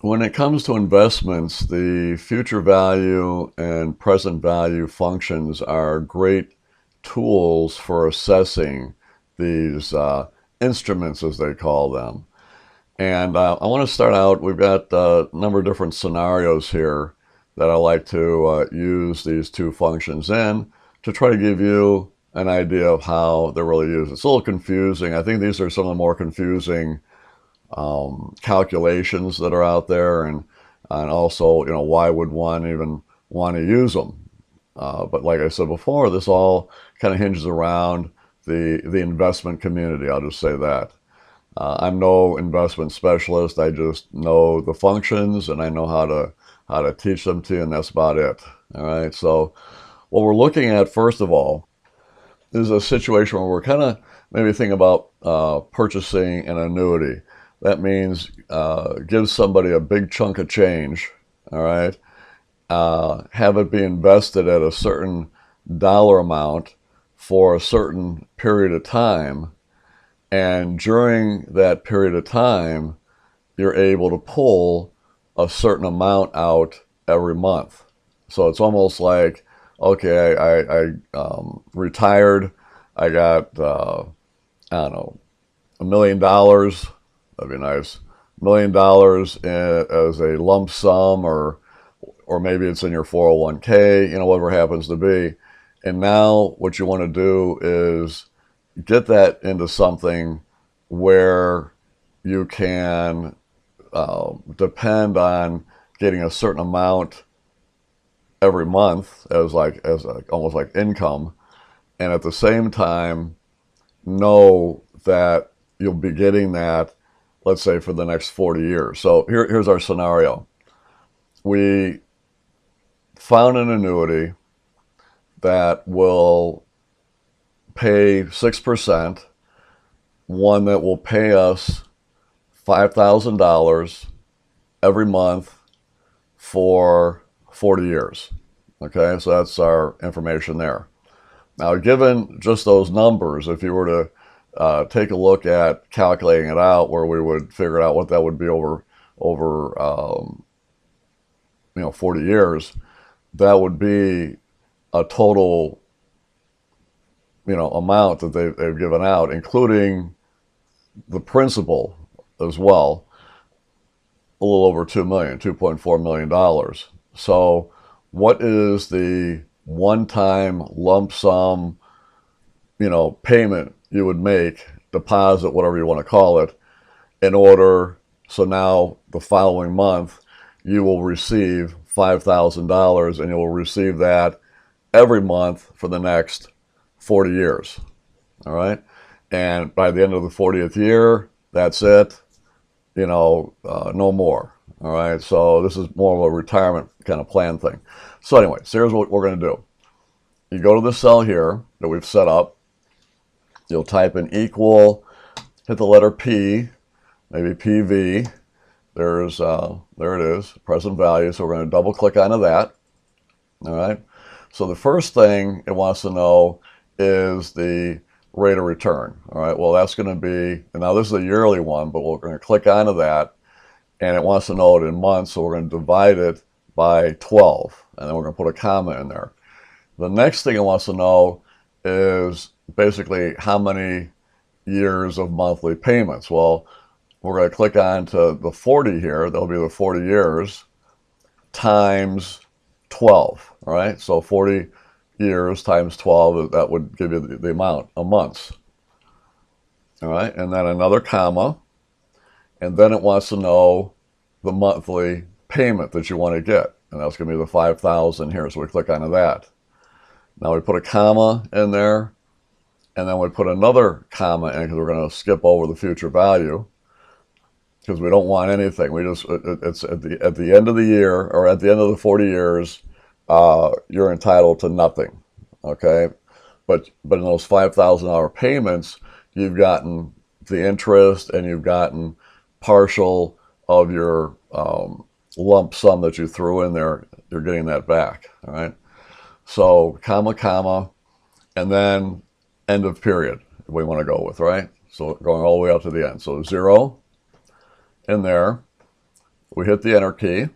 When it comes to investments, the future value and present value functions are great tools for assessing these instruments, as they call them. And I want to start out, we've got a number of different scenarios here that I like to use these two functions in to try to give you an idea of how they're really used. It's a little confusing. I think these are some of the more confusing calculations that are out there, and also, you know, why would one even want to use them? But like I said before, this all kind of hinges around the investment community. I'll just say that. I'm no investment specialist. I just know the functions and I know how to teach them to you, and that's about it. All right. So what we're looking at first of all is a situation where we're kind of maybe thinking about purchasing an annuity. That means give somebody a big chunk of change, all right, have it be invested at a certain dollar amount for a certain period of time, and during that period of time, you're able to pull a certain amount out every month. So it's almost like, okay, I retired, I got, I don't know, $1 million. That'd be nice. $1 million as a lump sum, or maybe it's in your 401k, you know, whatever it happens to be. And now what you want to do is get that into something where you can depend on getting a certain amount every month as almost like income, and at the same time know that you'll be getting that, let's say, for the next 40 years. So here's our scenario. We found an annuity that will pay 6%, one that will pay us $5,000 every month for 40 years. Okay, so that's our information there. Now, given just those numbers, if you were to take a look at calculating it out, where we would figure out what that would be over 40 years, that would be a total, amount that they've given out, including the principal as well, a little over $2.4 million. So what is the one-time lump sum, payment you would make, deposit, whatever you want to call it, so now the following month you will receive $5,000, and you will receive that every month for the next 40 years. All right. And by the end of the 40th year, that's it, no more. All right. So this is more of a retirement kind of plan thing. So anyway, so here's what we're going to do. You go to the cell here that we've set up. You'll type in equal, hit the letter P, maybe PV. There it is, present value. So we're going to double click onto that. All right. So the first thing it wants to know is the rate of return. All right. Well, that's going to be, and now this is a yearly one, but we're going to click onto that, and it wants to know it in months. So we're going to divide it by 12, and then we're going to put a comma in there. The next thing it wants to know is basically how many years of monthly payments. Well, we're going to click on to the 40 here. That'll be the 40 years times 12. All right. So 40 years times 12, that would give you the amount of months. All right. And then another comma. And then it wants to know the monthly payment that you want to get. And that's going to be the 5,000 here. So we click onto that. Now we put a comma in there, and then we put another comma in, because we're going to skip over the future value, because we don't want anything. It's at the end of the year, or at the end of the 40 years, you're entitled to nothing. Okay, but in those $5,000 payments, you've gotten the interest, and you've gotten partial of your lump sum that you threw in there. You're getting that back. All right. So comma, comma, and then end of period we want to go with, right? So going all the way up to the end. So 0 in there, We hit the enter key.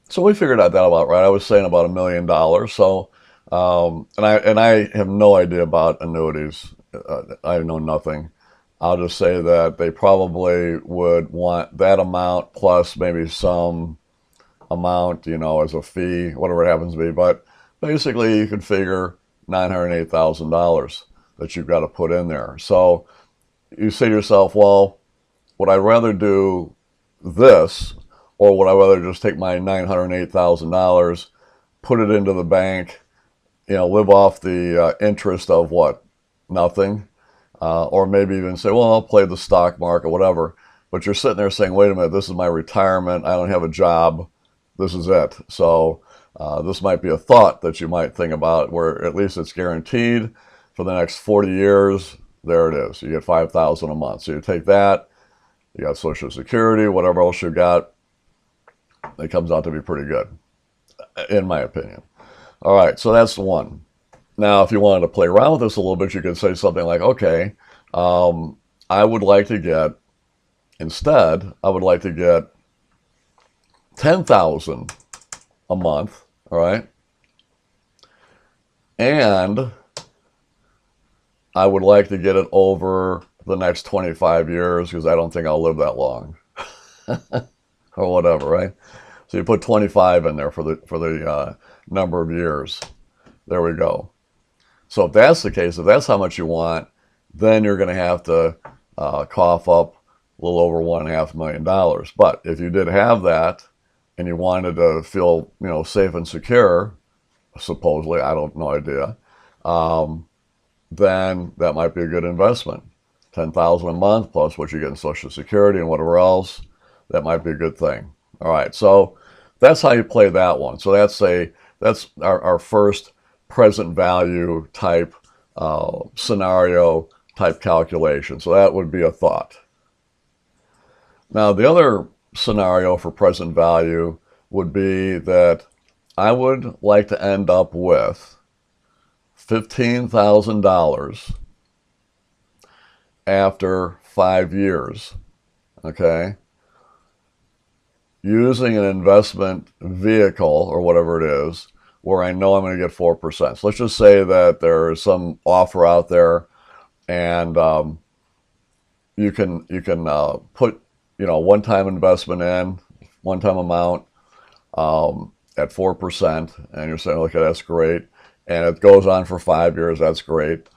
So we figured out that about right. I was saying about $1 million. So, and I have no idea about annuities. I know nothing. I'll just say that they probably would want that amount plus maybe some amount, you know, as a fee, whatever it happens to be. But basically, you could figure $908,000 that you've got to put in there. So you say to yourself, well, would I rather do this, or would I rather just take my $908,000, put it into the bank, you know, live off the interest of what? Nothing. Or maybe even say, well, I'll play the stock market, whatever. But you're sitting there saying, wait a minute, this is my retirement. I don't have a job. This is it. So this might be a thought that you might think about, where at least it's guaranteed for the next 40 years. There it is. You get $5,000 a month. So you take that, you got Social Security, whatever else you got. It comes out to be pretty good, in my opinion. All right, so that's one. Now, if you wanted to play around with this a little bit, you could say something like, okay, I would like to get, instead, I would like to get $10,000 a month, all right? And I would like to get it over the next 25 years because I don't think I'll live that long. Or whatever, right? So you put 25 in there for the number of years. There we go. So if that's the case, if that's how much you want, then you're going to have to cough up a little over $1.5 million. But if you did have that and you wanted to feel, you know, safe and secure, supposedly, I don't no idea, then that might be a good investment. $10,000 a month plus what you get in Social Security and whatever else. That might be a good thing. All right, so that's how you play that one. So that's our first present value type scenario type calculation. So that would be a thought. Now the other scenario for present value would be that I would like to end up with $15,000 after 5 years, okay? Using an investment vehicle or whatever it is where I know I'm going to get 4%. So let's just say that there is some offer out there and you can put, you know, one-time investment in, one-time amount at 4%, and you're saying, okay, that's great. And it goes on for 5 years, that's great.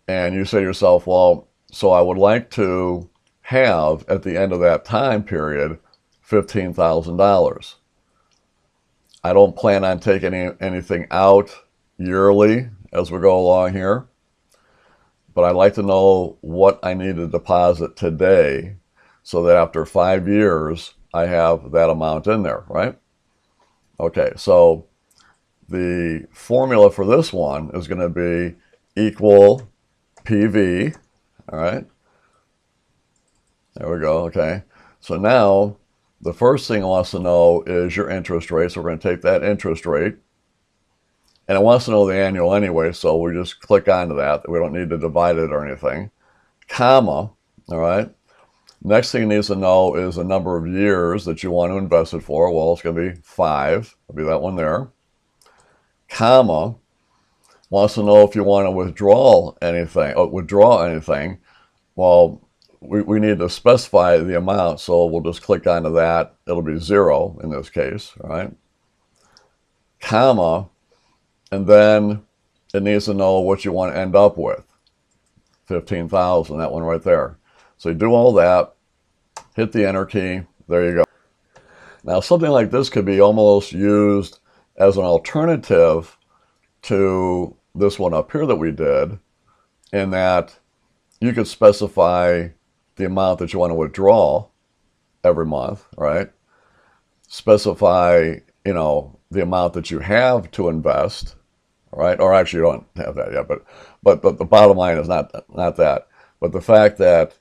And you say to yourself, well, so I would like to have at the end of that time period $15,000. I don't plan on taking anything out yearly as we go along here, but I'd like to know what I need to deposit today so that after 5 years, I have that amount in there, right? Okay, so the formula for this one is going to be equal PV, all right? There we go, okay. So now, the first thing it wants to know is your interest rate. So we're going to take that interest rate. And it wants to know the annual anyway, so we just click onto that. We don't need to divide it or anything. Comma, all right? Next thing it needs to know is the number of years that you want to invest it for. Well, it's going to be 5. It'll be that one there. Comma, wants to know if you want to withdraw anything. Well, we need to specify the amount, so we'll just click onto that. It'll be 0 in this case, all right? Comma, and then it needs to know what you want to end up with. 15,000, that one right there. So you do all that, hit the enter key, there you go. Now something like this could be almost used as an alternative to this one up here that we did, in that you could specify the amount that you want to withdraw every month, right? Specify, you know, the amount that you have to invest, right? Or actually, you don't have that yet, but the bottom line is not that. But the fact that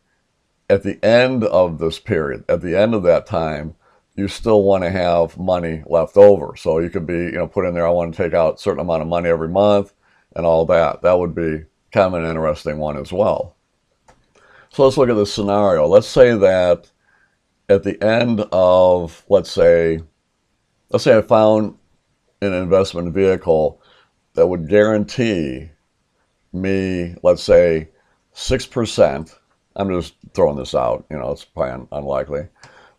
at the end of this period, at the end of that time, you still want to have money left over. So you could be, you know, put in there, I want to take out a certain amount of money every month and all that. That would be kind of an interesting one as well. So let's look at this scenario. Let's say that at the end of, let's say I found an investment vehicle that would guarantee me, let's say, 6%. I'm just throwing this out, it's probably unlikely,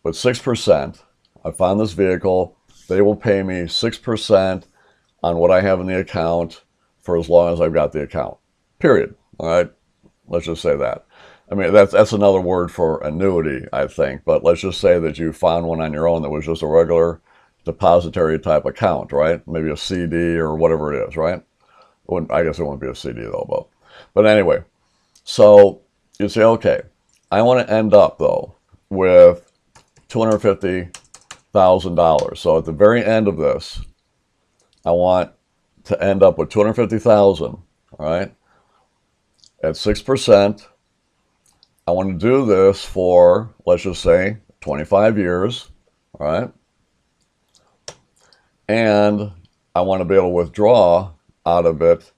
but 6%. I found this vehicle, they will pay me 6% on what I have in the account for as long as I've got the account, period. All right, let's just say that. I mean, that's another word for annuity, I think, but let's just say that you found one on your own that was just a regular depository type account, right? Maybe a CD or whatever it is, right? I guess it wouldn't be a CD though, but anyway, so you say, okay, I want to end up though with $250,000. So at the very end of this, I want to end up with $250,000, all right? At 6%, I want to do this for, let's just say, 25 years, all right? And I want to be able to withdraw out of it,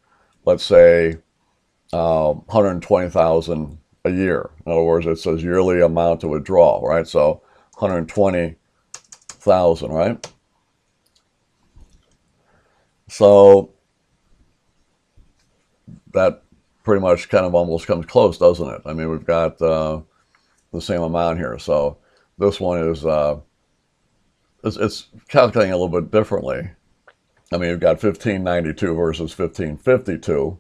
let's say, 120,000 a year. In other words, it says yearly amount to withdraw, right? So 120,000, right? So that pretty much kind of almost comes close, doesn't it? I mean, we've got the same amount here. So this one is, it's calculating a little bit differently. I mean, we've got 1592 versus 1552,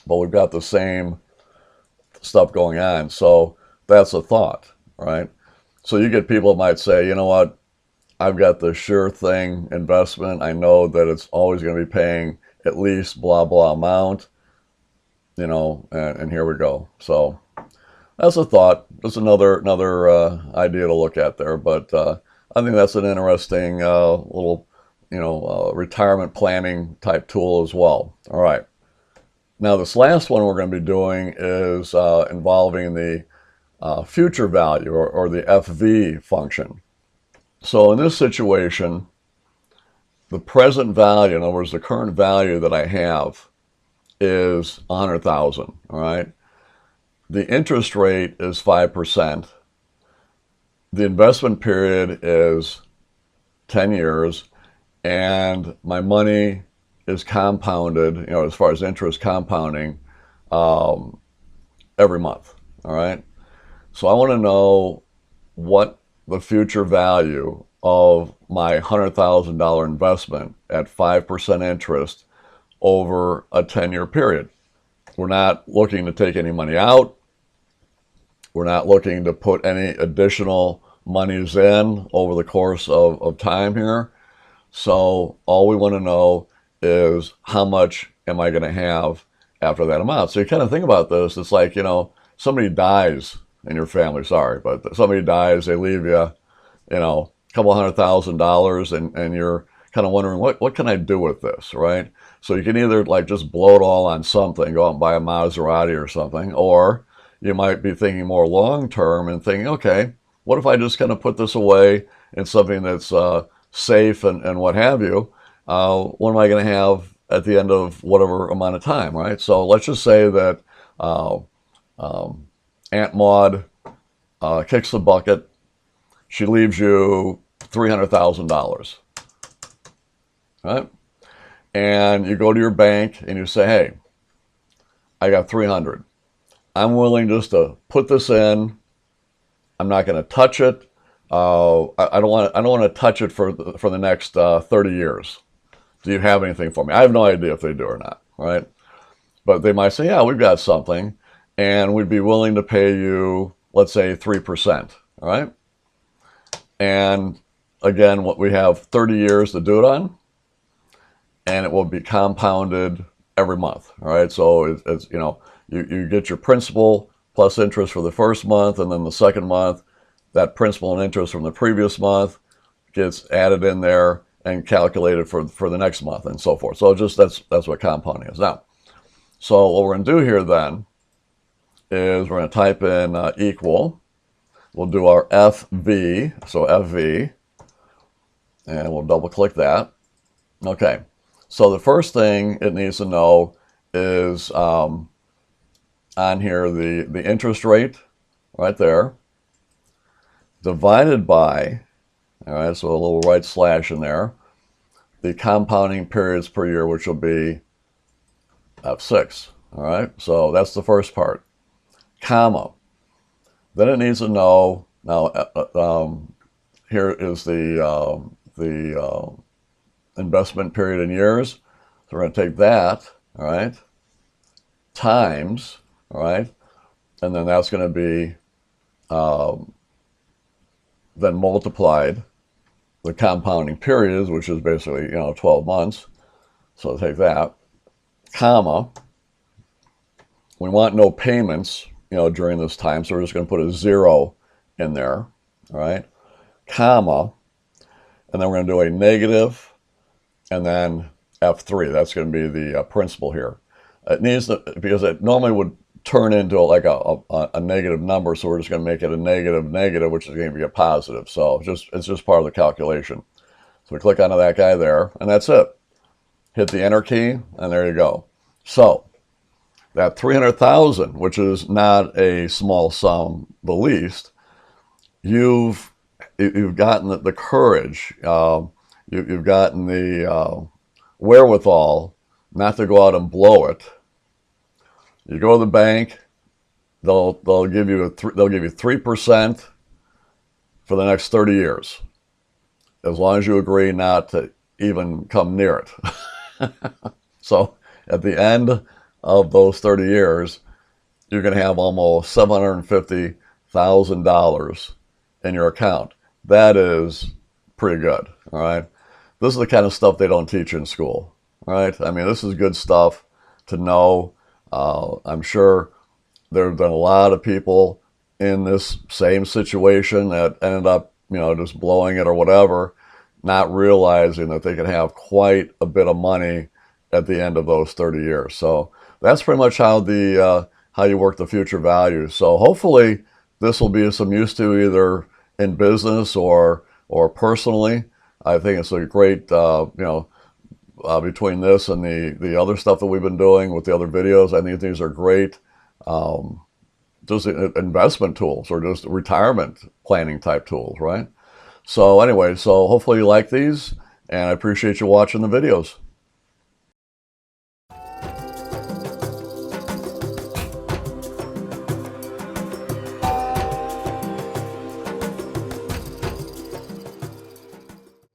but we've got the same stuff going on. So that's a thought, right? So you get people that might say, you know what, I've got the sure thing investment. I know that it's always going to be paying at least blah, blah amount, and here we go. So that's a thought. That's another idea to look at there. But I think that's an interesting little, retirement planning type tool as well. All right. Now, this last one we're going to be doing is involving the future value or the FV function. So in this situation, the present value, in other words, the current value that I have is 100,000, all right? The interest rate is 5%. The investment period is 10 years, and my money is compounded, as far as interest compounding, every month, all right? So I want to know what the future value of my $100,000 investment at 5% interest over a 10-year period. We're not looking to take any money out. We're not looking to put any additional monies in over the course of time here. So all we want to know is how much am I going to have after that amount. So you kind of think about this. It's like, somebody dies in your family, sorry, but somebody dies, they leave you, a couple $100,000, and you're kind of wondering, what can I do with this, right? So you can either just blow it all on something, go out and buy a Maserati or something, or you might be thinking more long-term and thinking, okay, what if I just kind of put this away in something that's safe and what have you? What am I going to have at the end of whatever amount of time, right? So let's just say that Aunt Maud kicks the bucket. She leaves you $300,000, right? And you go to your bank and you say, hey, I got 300. I'm willing just to put this in. I'm not going to touch it. I don't want to touch it for the next 30 years. Do you have anything for me? I have no idea if they do or not, right? But they might say, yeah, we've got something, and we'd be willing to pay you, let's say, 3%, all right? And again, what we have 30 years to do it on, and it will be compounded every month, all right? So it's you get your principal plus interest for the first month, and then the second month, that principal and interest from the previous month gets added in there and calculated for the next month and so forth. So that's what compounding is. Now, so what we're going to do here then is we're going to type in equal. We'll do our FV, so FV, and we'll double click that. Okay, so the first thing it needs to know is on here the interest rate right there. divided by, all right, so a little right slash in there, the compounding periods per year, which will be F6. All right, so that's the first part. Comma. Then it needs to know, now here is the investment period in years. So we're going to take that, all right, times, all right, and then that's going to be then multiplied the compounding periods, which is basically, 12 months. So take that, comma. We want no payments, during this time, so we're just going to put a 0 in there, all right, comma, and then we're going to do a negative, and then F3. That's going to be the principal here. It needs to, because it normally would turn into like a negative number, so we're just going to make it a negative, which is going to be a positive. So it's just part of the calculation. So we click onto that guy there, and that's it. Hit the enter key, and there you go. So that $300,000, which is not a small sum, the least, you've gotten the courage, you've gotten the wherewithal not to go out and blow it. You go to the bank, they'll give you 3% for the next 30 years, as long as you agree not to even come near it. So at the end of those 30 years, you're going to have almost $750,000 in your account. That is pretty good, all right? This is the kind of stuff they don't teach in school, right? I mean, this is good stuff to know. I'm sure there have been a lot of people in this same situation that ended up, just blowing it or whatever, not realizing that they could have quite a bit of money at the end of those 30 years. So that's pretty much how how you work the future value. So hopefully this will be of some use to either in business or personally. I think it's a great, between this and the other stuff that we've been doing with the other videos, I think these are great just investment tools or just retirement planning type tools, right? So anyway, so hopefully you like these, and I appreciate you watching the videos.